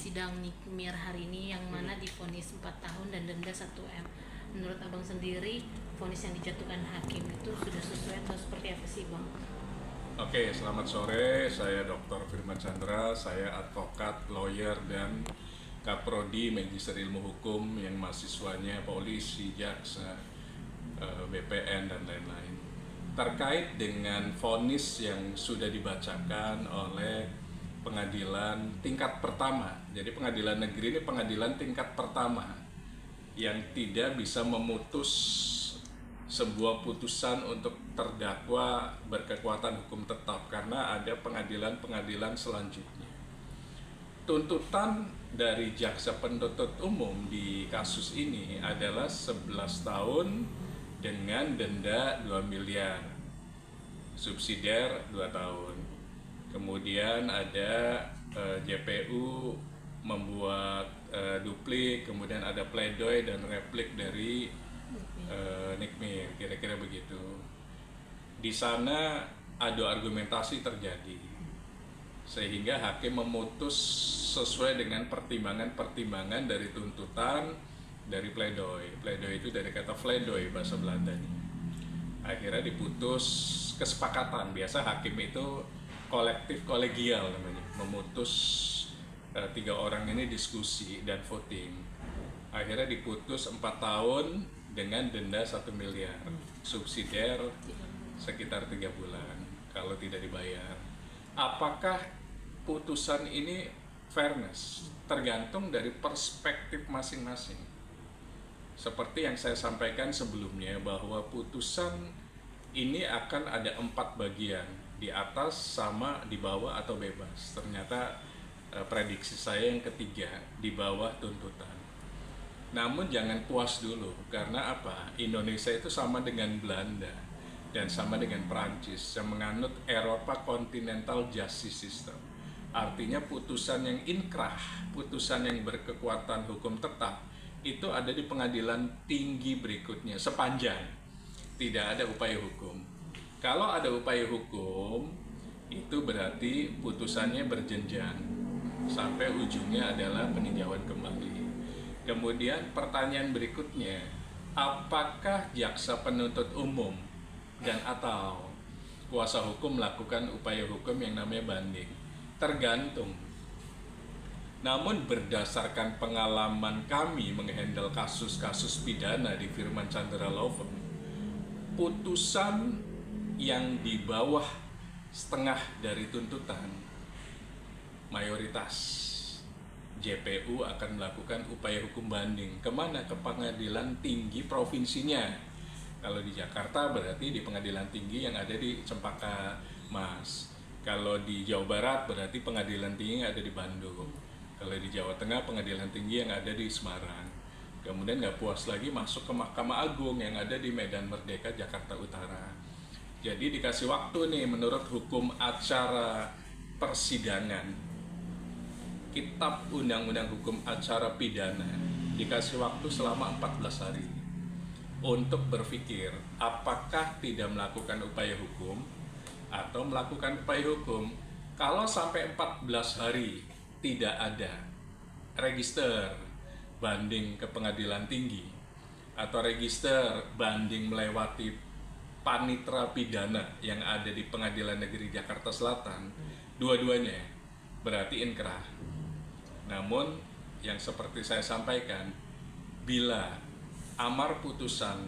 sidang Nikmir hari ini yang mana divonis 4 tahun dan denda 1 M. Menurut Abang sendiri, vonis yang dijatuhkan hakim itu sudah sesuai atau seperti apa sih, Bang? Oke, selamat sore. Saya Dr. Firman Chandra. Saya advokat, lawyer, dan kaprodi Magister Ilmu Hukum yang mahasiswanya polisi, jaksa, BPN, dan lain-lain. Terkait dengan vonis yang sudah dibacakan oleh pengadilan tingkat pertama. Jadi pengadilan negeri ini pengadilan tingkat pertama yang tidak bisa memutus sebuah putusan untuk terdakwa berkekuatan hukum tetap karena ada pengadilan-pengadilan selanjutnya. Tuntutan dari jaksa penuntut umum di kasus ini adalah 11 tahun dengan denda 2 miliar, subsidiar 2 tahun. Kemudian ada JPU membuat duplik, kemudian ada pledoi dan replik dari Nikmir, kira-kira begitu. Di sana adu argumentasi terjadi, sehingga hakim memutus sesuai dengan pertimbangan-pertimbangan dari tuntutan dari pledoi. Pledoi itu dari kata pledoi bahasa Belandanya. Akhirnya diputus kesepakatan. Biasa hakim itu kolektif kolegial namanya, memutus 3 orang ini diskusi dan voting. Akhirnya diputus 4 tahun dengan denda 1 miliar, subsidiar sekitar 3 bulan kalau tidak dibayar. Apakah putusan ini fairness? Tergantung dari perspektif masing-masing. Seperti yang saya sampaikan sebelumnya bahwa putusan ini akan ada 4 bagian, di atas, sama, di bawah, atau bebas. Ternyata prediksi saya yang ketiga, di bawah tuntutan. Namun jangan puas dulu, karena apa? Indonesia itu sama dengan Belanda dan sama dengan Perancis yang menganut Eropa Continental Justice System. Artinya putusan yang inkrah, putusan yang berkekuatan hukum tetap, itu ada di pengadilan tinggi berikutnya sepanjang tidak ada upaya hukum. Kalau ada upaya hukum, itu berarti putusannya berjenjang sampai ujungnya adalah peninjauan kembali. Kemudian pertanyaan berikutnya, apakah jaksa penuntut umum dan atau kuasa hukum melakukan upaya hukum yang namanya banding? Tergantung. Namun berdasarkan pengalaman kami menghandle kasus-kasus pidana di Firman Chandra Law Firm, putusan yang di bawah setengah dari tuntutan, mayoritas JPU akan melakukan upaya hukum banding. Kemana? Ke pengadilan tinggi provinsinya. Kalau di Jakarta berarti di pengadilan tinggi yang ada di Cempaka Mas. Kalau di Jawa Barat berarti pengadilan tinggi yang ada di Bandung. Kalau di Jawa Tengah pengadilan tinggi yang ada di Semarang. Kemudian nggak puas lagi masuk ke Mahkamah Agung yang ada di Medan Merdeka, Jakarta Utara. Jadi dikasih waktu nih menurut hukum acara persidangan, Kitab Undang-Undang Hukum Acara Pidana, dikasih waktu selama 14 hari untuk berpikir apakah tidak melakukan upaya hukum atau melakukan upaya hukum. Kalau sampai 14 hari tidak ada register banding ke pengadilan tinggi atau register banding melewati panitra pidana yang ada di Pengadilan Negeri Jakarta Selatan, dua-duanya berarti inkrah. Namun yang seperti saya sampaikan, bila amar putusan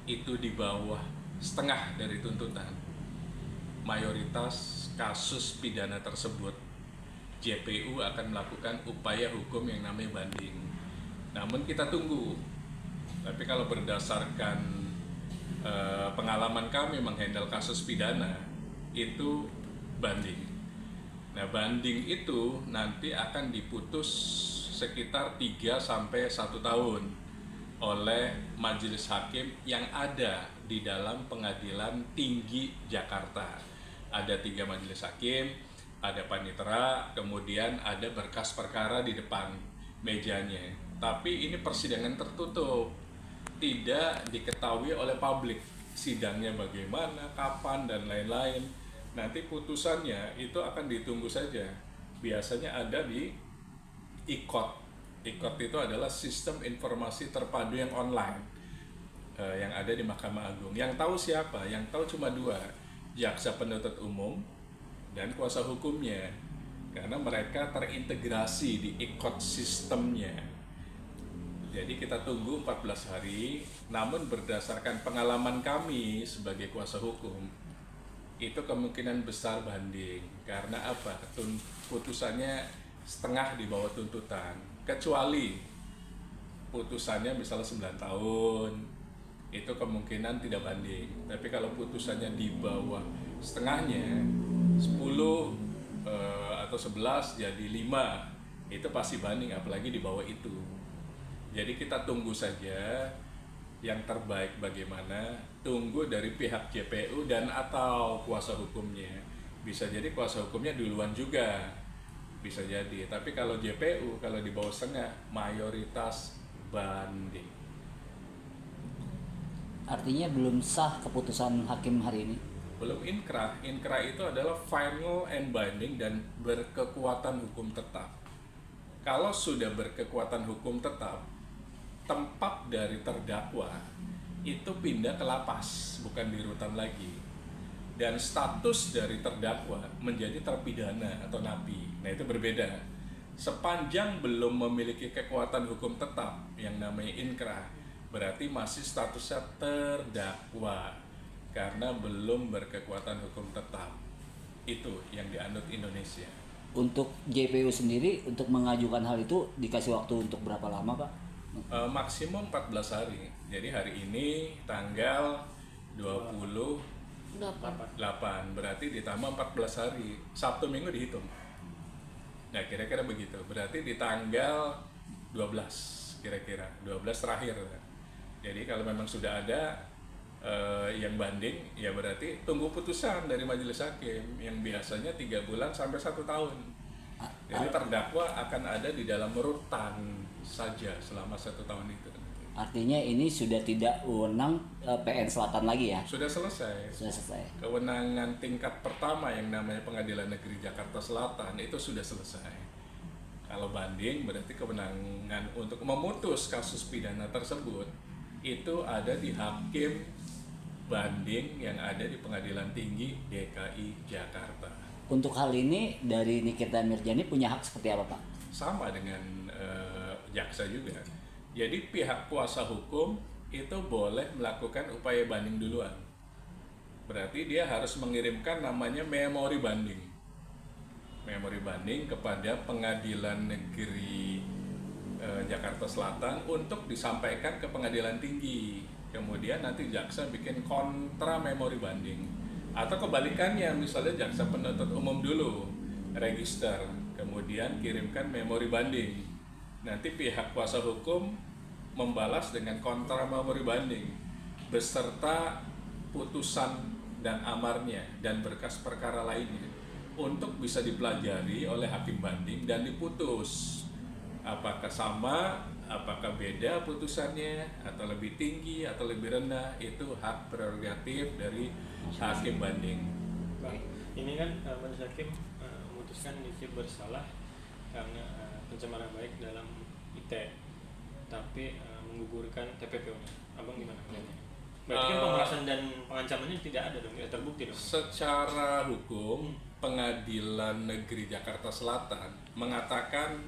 itu di bawah setengah dari tuntutan, mayoritas kasus pidana tersebut JPU akan melakukan upaya hukum yang namanya banding. Namun kita tunggu. Tapi kalau berdasarkan pengalaman kami menghandle kasus pidana, itu banding. Nah, banding itu nanti akan diputus sekitar 3 sampai 1 tahun oleh majelis hakim yang ada di dalam Pengadilan Tinggi Jakarta. Ada 3 majelis hakim, ada panitera, kemudian ada berkas perkara di depan mejanya. Tapi ini persidangan tertutup, tidak diketahui oleh publik sidangnya bagaimana, kapan, dan lain-lain. Nanti putusannya itu akan ditunggu saja. Biasanya ada di IKOT. IKOT itu adalah sistem informasi terpadu yang online yang ada di Mahkamah Agung. Yang tahu siapa? Yang tahu cuma dua, jaksa penuntut umum dan kuasa hukumnya, karena mereka terintegrasi di IKOT sistemnya. Jadi kita tunggu 14 hari, namun berdasarkan pengalaman kami sebagai kuasa hukum, itu kemungkinan besar banding. Karena apa? Putusannya setengah di bawah tuntutan, kecuali putusannya misalnya 9 tahun, itu kemungkinan tidak banding. Tapi kalau putusannya di bawah setengahnya, 10 atau 11 jadi 5, itu pasti banding, apalagi di bawah itu. Jadi kita tunggu saja yang terbaik bagaimana, tunggu dari pihak JPU dan atau kuasa hukumnya. Bisa jadi kuasa hukumnya duluan juga, bisa jadi. Tapi kalau JPU, kalau di bawah setengah, mayoritas banding. Artinya belum sah keputusan hakim hari ini? Belum inkrah. Inkrah itu adalah final and binding dan berkekuatan hukum tetap. Kalau sudah berkekuatan hukum tetap, tempat dari terdakwa itu pindah ke lapas, bukan di rutan lagi. Dan status dari terdakwa menjadi terpidana atau napi. Nah, itu berbeda. Sepanjang belum memiliki kekuatan hukum tetap yang namanya inkrah, berarti masih statusnya terdakwa karena belum berkekuatan hukum tetap. Itu yang dianut Indonesia. Untuk JPU sendiri untuk mengajukan hal itu dikasih waktu untuk berapa lama, Pak? Maksimum 14 hari. Jadi hari ini tanggal 28, berarti ditambah 14 hari. Sabtu Minggu dihitung. Nah, kira-kira begitu. Berarti di tanggal 12 kira-kira, 12 terakhir. Jadi kalau memang sudah ada yang banding, ya berarti tunggu putusan dari majelis hakim yang biasanya 3 bulan sampai 1 tahun. Jadi terdakwa akan ada di dalam rutan saja selama 1 tahun itu. Artinya ini sudah tidak wewenang PN Selatan lagi ya? Sudah selesai. Sudah selesai. Kewenangan tingkat pertama yang namanya Pengadilan Negeri Jakarta Selatan itu sudah selesai. Kalau banding berarti kewenangan untuk memutus kasus pidana tersebut itu ada di hakim banding yang ada di Pengadilan Tinggi DKI Jakarta. Untuk hal ini dari Nikita Mirjani punya hak seperti apa, Pak? Sama dengan jaksa juga. Jadi pihak kuasa hukum itu boleh melakukan upaya banding duluan. Berarti dia harus mengirimkan namanya memori banding. Memori banding kepada Pengadilan Negeri Jakarta Selatan untuk disampaikan ke Pengadilan Tinggi. Kemudian nanti jaksa bikin kontra memori banding. Atau kebalikannya, misalnya jaksa penuntut umum dulu register, kemudian kirimkan memori banding. Nanti pihak kuasa hukum membalas dengan kontra memori banding beserta putusan dan amarnya dan berkas perkara lainnya untuk bisa dipelajari oleh hakim banding dan diputus. Apakah sama, apakah beda putusannya, atau lebih tinggi atau lebih rendah, itu hak prerogatif dari hakim banding. Bang, ini kan majelis hakim memutuskan Niki bersalah karena pencemaran baik dalam IT, tapi menggugurkan TPPO-nya. Abang gimana melihatnya? Berarti kan pemerasan dan pengancamannya tidak ada dong, tidak terbukti dong. Secara hukum, Pengadilan Negeri Jakarta Selatan mengatakan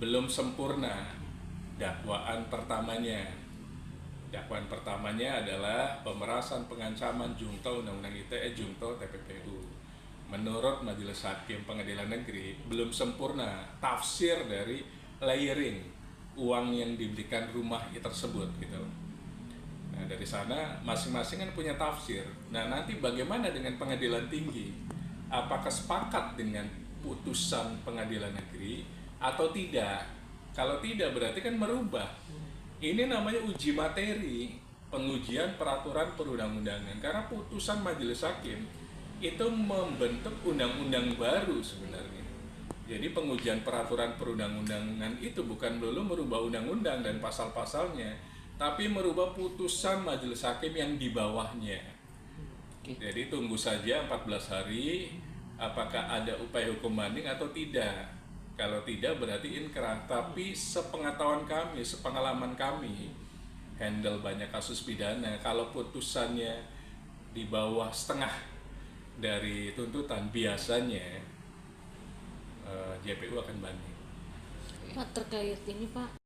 belum sempurna dakwaan pertamanya. Dakwaan pertamanya adalah pemerasan, pengancaman, jungto Undang-Undang ITE, jungto TPPU. Menurut Majelis Hakim Pengadilan Negeri belum sempurna tafsir dari layering uang yang diberikan rumah tersebut gitu. Nah, dari sana masing-masing kan punya tafsir. Nah, nanti bagaimana dengan Pengadilan Tinggi? Apakah sepakat dengan putusan Pengadilan Negeri atau tidak? Kalau tidak berarti kan merubah. Ini namanya uji materi, pengujian peraturan perundang-undangan. Karena putusan majelis hakim itu membentuk undang-undang baru sebenarnya. Jadi pengujian peraturan perundang-undangan itu bukan melulu merubah undang-undang dan pasal-pasalnya, tapi merubah putusan majelis hakim yang di bawahnya. Jadi tunggu saja 14 hari apakah ada upaya hukum banding atau tidak. Kalau tidak berarti inkrah. Tapi sepengetahuan kami, sepengalaman kami handle banyak kasus pidana, kalau putusannya di bawah setengah dari tuntutan biasanya JPU akan banding. Pak, terkait ini Pak,